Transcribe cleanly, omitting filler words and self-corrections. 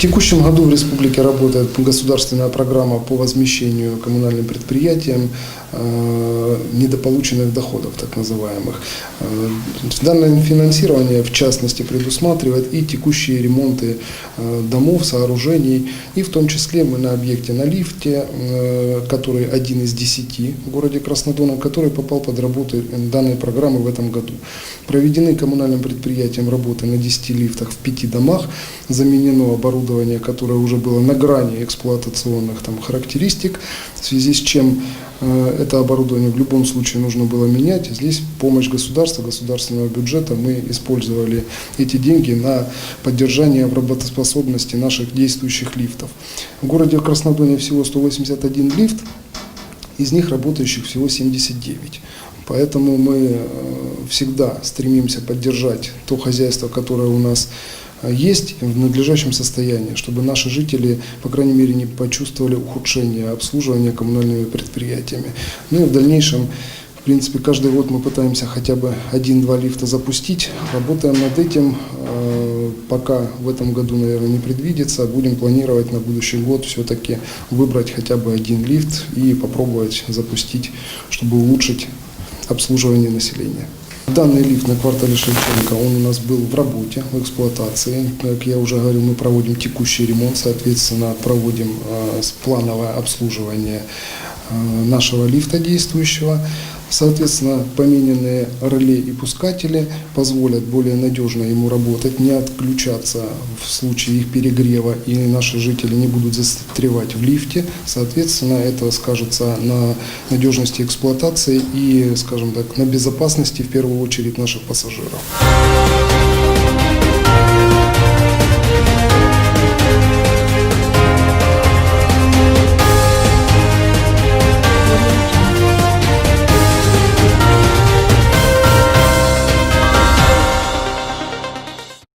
текущем году в республике работает государственная программа по возмещению коммунальным предприятиям недополученных доходов, так называемых. Данное финансирование, в частности, предусматривает и текущие ремонты домов, сооружений, и в том числе мы на объекте на лифте, который один из 10 в городе Краснодонов, который попал под работу данной программы в этом году. Проведены коммунальным предприятием работы на 10 лифтах в 5 домах, заменено оборудование, которое уже было на грани эксплуатационных характеристик, в связи с чем это оборудование в любом случае нужно было менять. Здесь помощь государства, государственного бюджета. Мы использовали эти деньги на поддержание работоспособности наших действующих лифтов. В городе Краснодоне всего 181 лифт, из них работающих всего 79. Поэтому мы всегда стремимся поддержать то хозяйство, которое у нас есть, в надлежащем состоянии, чтобы наши жители, по крайней мере, не почувствовали ухудшения обслуживания коммунальными предприятиями. Ну и в дальнейшем, в принципе, каждый год мы пытаемся хотя бы 1-2 лифта запустить. Работаем над этим, пока в этом году, наверное, не предвидится. Будем планировать на будущий год все-таки выбрать хотя бы 1 лифт и попробовать запустить, чтобы улучшить обслуживание населения. Данный лифт на квартале Шевченко, он у нас был в работе, в эксплуатации. Как я уже говорил, мы проводим текущий ремонт, соответственно, проводим плановое обслуживание нашего лифта действующего. Соответственно, помененные реле и пускатели позволят более надежно ему работать, не отключаться в случае их перегрева, и наши жители не будут застревать в лифте. Соответственно, это скажется на надежности эксплуатации и, скажем так, на безопасности в первую очередь наших пассажиров.